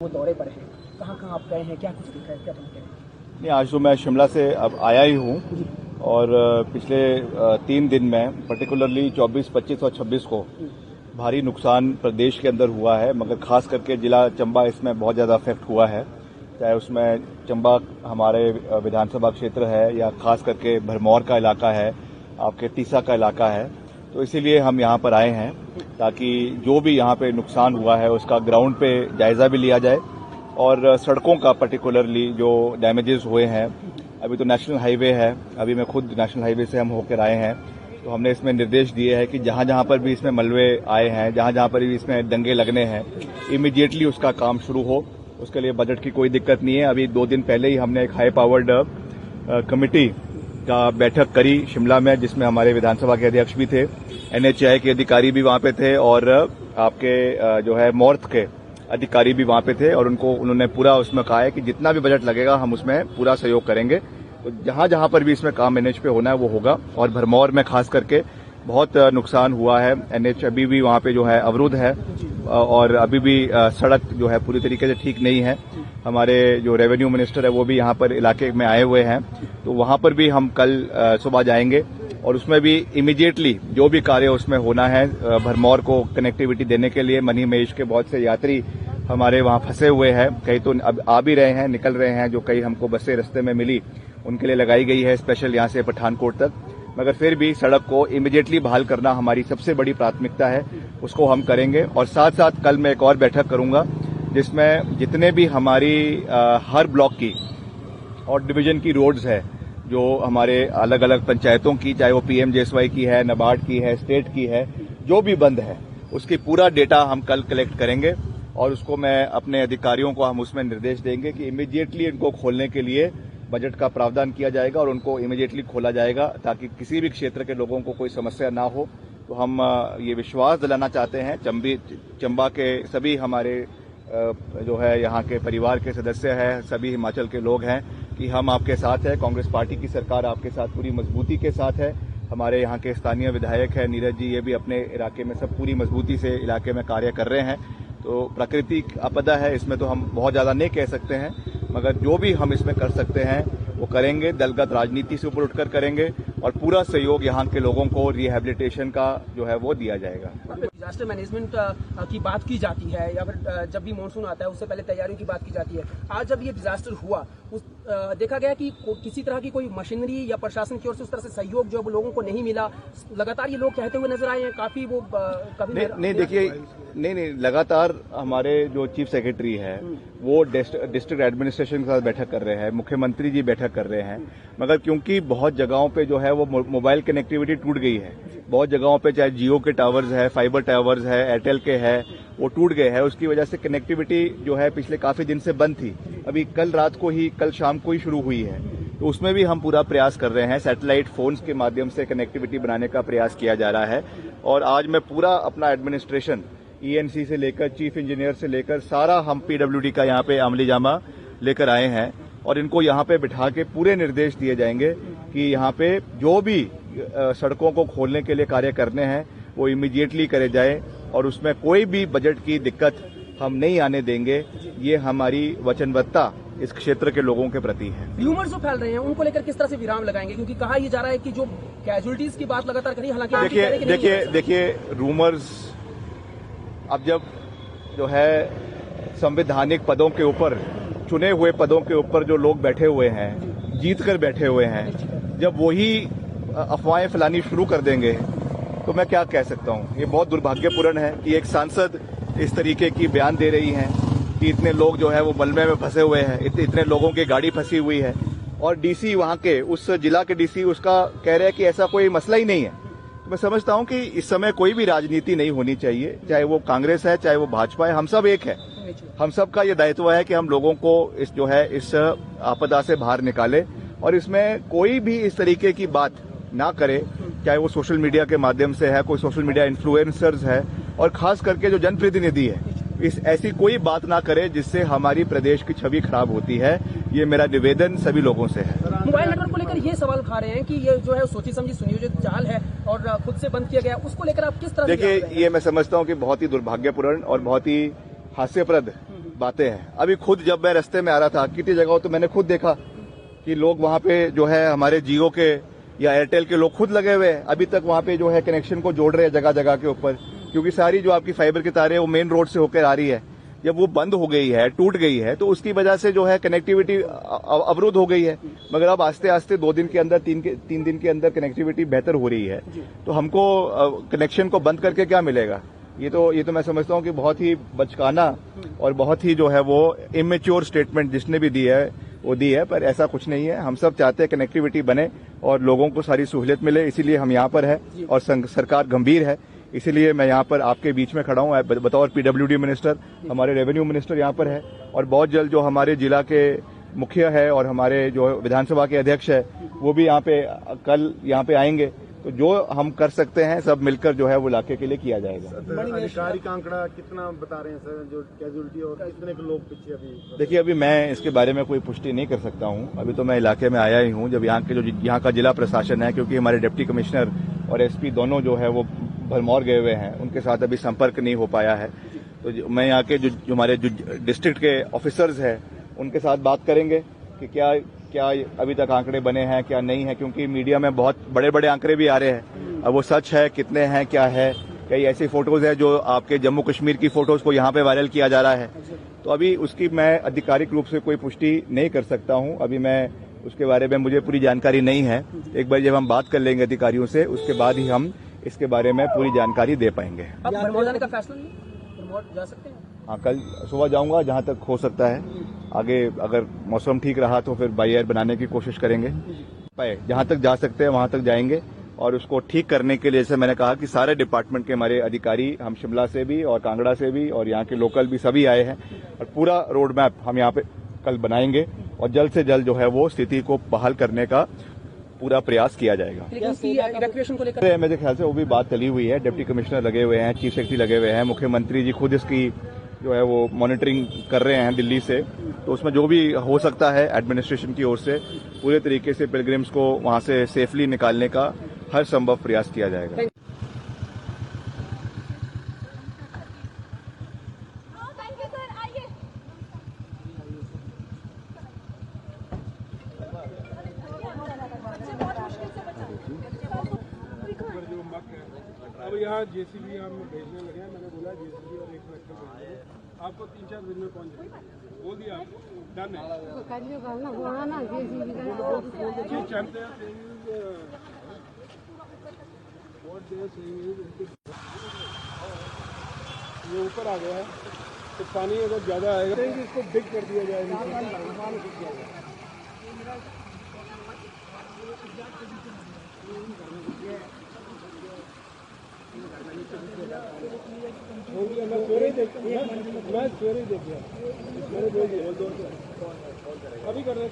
वो दौरे पर हैं, कहाँ आप गए हैं, क्या कुछ दिखा है, क्या कहते हैं? नहीं, आज तो मैं शिमला से अब आया ही हूँ और पिछले 3 दिन में पर्टिकुलरली 24, 25 और 26 को भारी नुकसान प्रदेश के अंदर हुआ है, मगर खास करके जिला चंबा इसमें बहुत ज़्यादा अफेक्ट हुआ है। चाहे उसमें चंबा हमारे विधानसभा क्षेत्र है या खास करके भरमौर का इलाका है, आपके तीसा का इलाका है, तो इसीलिए हम यहाँ पर आए हैं ताकि जो भी यहाँ पे नुकसान हुआ है उसका ग्राउंड पे जायजा भी लिया जाए और सड़कों का पर्टिकुलरली जो डैमेजेस हुए हैं। अभी तो नेशनल हाईवे है, अभी मैं खुद नेशनल हाईवे से हम होकर आए हैं, तो हमने इसमें निर्देश दिए हैं कि जहां जहां पर भी इसमें मलबे आए हैं, जहां जहां पर भी इसमें दंगे लगने हैं, इमीडिएटली उसका काम शुरू हो। उसके लिए बजट की कोई दिक्कत नहीं है। अभी 2 दिन पहले ही हमने एक हाई पावर्ड कमेटी का बैठक करी शिमला में, जिसमें हमारे विधानसभा के अध्यक्ष भी थे, NHAI के अधिकारी भी वहां पे थे और आपके जो है मॉर्थ के अधिकारी भी वहां पे थे और उन्होंने पूरा उसमें कहा है कि जितना भी बजट लगेगा हम उसमें पूरा सहयोग करेंगे। तो जहां जहां पर भी इसमें काम NH पे होना है वो होगा। और भरमौर में खास करके बहुत नुकसान हुआ है। NH अभी भी वहां पे जो है अवरुद्ध है और अभी भी सड़क जो है पूरी तरीके से ठीक नहीं है। हमारे जो रेवेन्यू मिनिस्टर है वो भी यहाँ पर इलाके में आए हुए हैं, तो वहां पर भी हम कल सुबह जाएंगे और उसमें भी इमीडिएटली जो भी कार्य उसमें होना है, भरमौर को कनेक्टिविटी देने के लिए मनी महेश के बहुत से यात्री हमारे वहां फंसे हुए हैं, कई तो अब आ भी रहे हैं, निकल रहे हैं, जो कई हमको बसें रास्ते में मिली उनके लिए लगाई गई है स्पेशल यहाँ से पठानकोट तक। मगर फिर भी सड़क को इमीडिएटली बहाल करना हमारी सबसे बड़ी प्राथमिकता है, उसको हम करेंगे। और साथ साथ कल मैं एक और बैठक करूंगा जिसमें जितने भी हमारी हर ब्लॉक की और डिवीजन की रोड्स है, जो हमारे अलग अलग पंचायतों की, चाहे वो PMJSY की है, नाबार्ड की है, स्टेट की है, जो भी बंद है उसकी पूरा डेटा हम कल कलेक्ट करेंगे और उसको मैं अपने अधिकारियों को हम उसमें निर्देश देंगे कि इमीडिएटली इनको खोलने के लिए बजट का प्रावधान किया जाएगा और उनको इमीडिएटली खोला जाएगा ताकि किसी भी क्षेत्र के लोगों को कोई समस्या ना हो। तो हम ये विश्वास दिलाना चाहते हैं चंबा के सभी हमारे जो है यहाँ के परिवार के सदस्य हैं, सभी हिमाचल के लोग हैं कि हम आपके साथ हैं। कांग्रेस पार्टी की सरकार आपके साथ पूरी मजबूती के साथ है। हमारे यहाँ के स्थानीय विधायक है नीरज जी, ये भी अपने इलाके में सब पूरी मजबूती से इलाके में कार्य कर रहे हैं। तो प्राकृतिक आपदा है, इसमें तो हम बहुत ज्यादा नहीं कह सकते हैं, मगर जो भी हम इसमें कर सकते हैं वो करेंगे। दलगत राजनीति से ऊपर उठकर करेंगे और पूरा सहयोग यहाँ के लोगों को रिहेबिलिटेशन का जो है वो दिया जाएगा। डिजास्टर मैनेजमेंट की बात की जाती है या फिर जब भी मानसून आता है उससे पहले तैयारियों की बात की जाती है। आज जब ये डिजास्टर हुआ देखा गया कि किसी तरह की कोई मशीनरी या प्रशासन की ओर से उस तरह से सहयोग जो लोगों को नहीं मिला। लगातार ये लोग कहते हुए नजर आए हैं, काफी वो कभी नहीं देखिए, नहीं लगातार हमारे जो चीफ सेक्रेटरी है वो डिस्ट्रिक्ट एडमिनिस्ट्रेशन के साथ बैठक कर रहे हैं, मुख्यमंत्री जी बैठक कर रहे हैं, मगर क्योंकि बहुत जगहों पे जो है वो मोबाइल कनेक्टिविटी टूट गई है, बहुत जगहों पे चाहे जियो के टावर्स है, फाइबर टावर्स है, एयरटेल के है, वो टूट गए हैं। उसकी वजह से कनेक्टिविटी जो है पिछले काफी दिन से बंद थी, अभी कल शाम को ही शुरू हुई है। तो उसमें भी हम पूरा प्रयास कर रहे हैं, सैटेलाइट फोन्स के माध्यम से कनेक्टिविटी बनाने का प्रयास किया जा रहा है। और आज मैं पूरा अपना एडमिनिस्ट्रेशन ENC से लेकर चीफ इंजीनियर से लेकर सारा हम PWD का यहाँ पे अमली जामा लेकर आए हैं और इनको यहाँ पे बिठा के पूरे निर्देश दिए जाएंगे कि यहाँ पे जो भी सड़कों को खोलने के लिए कार्य करने हैं वो इमीडिएटली करे जाए और उसमें कोई भी बजट की दिक्कत हम नहीं आने देंगे। ये हमारी वचनबद्धता इस क्षेत्र के लोगों के प्रति है। र्यूमर्स जो फैल रहे हैं उनको लेकर किस तरह से विराम लगाएंगे, क्योंकि कहा यह जा रहा है कि जो कैजुअलिटीज की बात लगातार करी, हालांकि देखिए रूमर्स, अब जब जो है संवैधानिक पदों के ऊपर, चुने हुए पदों के ऊपर जो लोग बैठे हुए हैं, जीत कर बैठे हुए हैं, जब वही अफवाहें फैलानी शुरू कर देंगे तो मैं क्या कह सकता हूं। ये बहुत दुर्भाग्यपूर्ण है कि एक सांसद इस तरीके की बयान दे रही हैं कि इतने लोग जो है वो मलबे में फंसे हुए हैं, इतने लोगों की गाड़ी फंसी हुई है और DC वहां के उस जिला के DC उसका कह रहे हैं कि ऐसा कोई मसला ही नहीं है। तो मैं समझता हूं कि इस समय कोई भी राजनीति नहीं होनी चाहिए, चाहे वो कांग्रेस है चाहे वो भाजपा है, हम सब एक है। हम सब का ये दायित्व है कि हम लोगों को इस आपदा से बाहर निकाले और इसमें कोई भी इस तरीके की बात ना करे, चाहे वो सोशल मीडिया के माध्यम से है, कोई सोशल मीडिया इन्फ्लुएंसर्स है और खास करके जो जनप्रतिनिधि है, ऐसी कोई बात ना करे जिससे हमारी प्रदेश की छवि खराब होती है। ये मेरा निवेदन सभी लोगों से है। मोबाइल नेटवर्क को लेकर ये सवाल उठा रहे हैं कि ये जो है सोची समझी सुनियोजित चाल है और खुद से बंद किया गया, उसको लेकर आप किस तरह? देखिए, ये मैं समझता हूं कि बहुत ही दुर्भाग्यपूर्ण और बहुत ही हास्यप्रद बातें हैं। अभी खुद जब मैं रास्ते में आ रहा था कितनी जगहों तो मैंने खुद देखा कि लोग वहां पे जो है हमारे जियो के या एयरटेल के लोग खुद लगे हुए हैं, अभी तक वहां पे जो है कनेक्शन को जोड़ रहे हैं जगह जगह के ऊपर, क्योंकि सारी जो आपकी फाइबर की तारें वो मेन रोड से होकर आ रही है। जब वो बंद हो गई है, टूट गई है, तो उसकी वजह से जो है कनेक्टिविटी अवरुद्ध हो गई है। मगर अब आस्ते आस्ते 2 दिन के अंदर 3 दिन के अंदर कनेक्टिविटी बेहतर हो रही है। तो हमको कनेक्शन को बंद करके क्या मिलेगा? ये तो मैं समझता हूं कि बहुत ही बचकाना और बहुत ही जो है वो इमेच्योर स्टेटमेंट जिसने भी दी है वो दी है, पर ऐसा कुछ नहीं है। हम सब चाहते हैं कनेक्टिविटी बने और लोगों को सारी सहूलियत मिले, इसीलिए हम यहाँ पर है और सरकार गंभीर है। इसीलिए मैं यहाँ पर आपके बीच में खड़ा हूँ बतौर पीडब्ल्यूडी मिनिस्टर। हमारे रेवेन्यू मिनिस्टर यहाँ पर है और बहुत जल्द जो हमारे जिला के मुखिया है और हमारे जो विधानसभा के अध्यक्ष है वो भी यहाँ पे कल यहाँ पे आएंगे। तो जो हम कर सकते हैं सब मिलकर जो है वो इलाके के लिए किया जाएगा। अधिकारी का आंकड़ा कितना बता रहे हैं सर, जो कैजुअलिटी और कितने लोग पीछे अभी? देखिए, अभी मैं इसके बारे में कोई पुष्टि नहीं कर सकता हूं। अभी तो मैं इलाके में आया ही हूं। जब यहाँ का जिला प्रशासन है, क्योंकि हमारे डिप्टी कमिश्नर और एसपी दोनों जो है वो भरमौर गए हुए हैं, उनके साथ अभी संपर्क नहीं हो पाया है। तो मैं यहाँ के जो हमारे डिस्ट्रिक्ट के ऑफिसर्स हैं उनके साथ बात करेंगे कि क्या अभी तक आंकड़े बने हैं, क्या नहीं है, क्योंकि मीडिया में बहुत बड़े बड़े आंकड़े भी आ रहे हैं। अब वो सच है, कितने हैं, क्या है। कई ऐसी फोटोज है जो आपके जम्मू कश्मीर की फोटोज को यहाँ पे वायरल किया जा रहा है। तो अभी उसकी मैं आधिकारिक रूप से कोई पुष्टि नहीं कर सकता हूँ। अभी मैं उसके बारे में मुझे पूरी जानकारी नहीं है। एक बार जब हम बात कर लेंगे अधिकारियों से, उसके बाद ही हम इसके बारे में पूरी जानकारी दे पाएंगे। अब भरमौर जाने का फैसला नहीं, भरमौर जा सकते हैं? हाँ, कल सुबह जाऊंगा जहां तक हो सकता है। आगे अगर मौसम ठीक रहा तो फिर बाई एयर बनाने की कोशिश करेंगे। जहां तक जा सकते हैं वहां तक जाएंगे और उसको ठीक करने के लिए, जैसे मैंने कहा कि सारे डिपार्टमेंट के हमारे अधिकारी, हम शिमला से भी और कांगड़ा से भी और यहाँ के लोकल भी सभी आए हैं और पूरा रोड मैप हम यहाँ पे कल बनाएंगे और जल्द से जल्द जो है वो स्थिति को बहाल करने का पूरा प्रयास किया जाएगा। इवैक्यूएशन को लेकर मेरे ख्याल से वो भी बात चली हुई है। डिप्टी कमिश्नर लगे हुए हैं, चीफ सेक्रेटरी लगे हुए हैं, मुख्यमंत्री जी खुद इसकी जो है वो मॉनिटरिंग कर रहे हैं दिल्ली से। तो उसमें जो भी हो सकता है एडमिनिस्ट्रेशन की ओर से पूरे तरीके से पिलग्रिम्स को वहां से सेफली निकालने का हर संभव प्रयास किया जाएगा। अब यहाँ जेसीबी हम भेजने लगे हैं। मैंने बोला जेसीबी और एक ट्रैक्टर भेजेंगे, आपको 3-4 दिन में पहुँच जाएगा। बोल दिया आपको, डन है। ये ऊपर आ गया है तो पानी अगर ज्यादा आएगा इसको डिग कर दिया जाएगा। मैं सवेरे ही देख गया, मैंने बोल दिया अभी कर रहे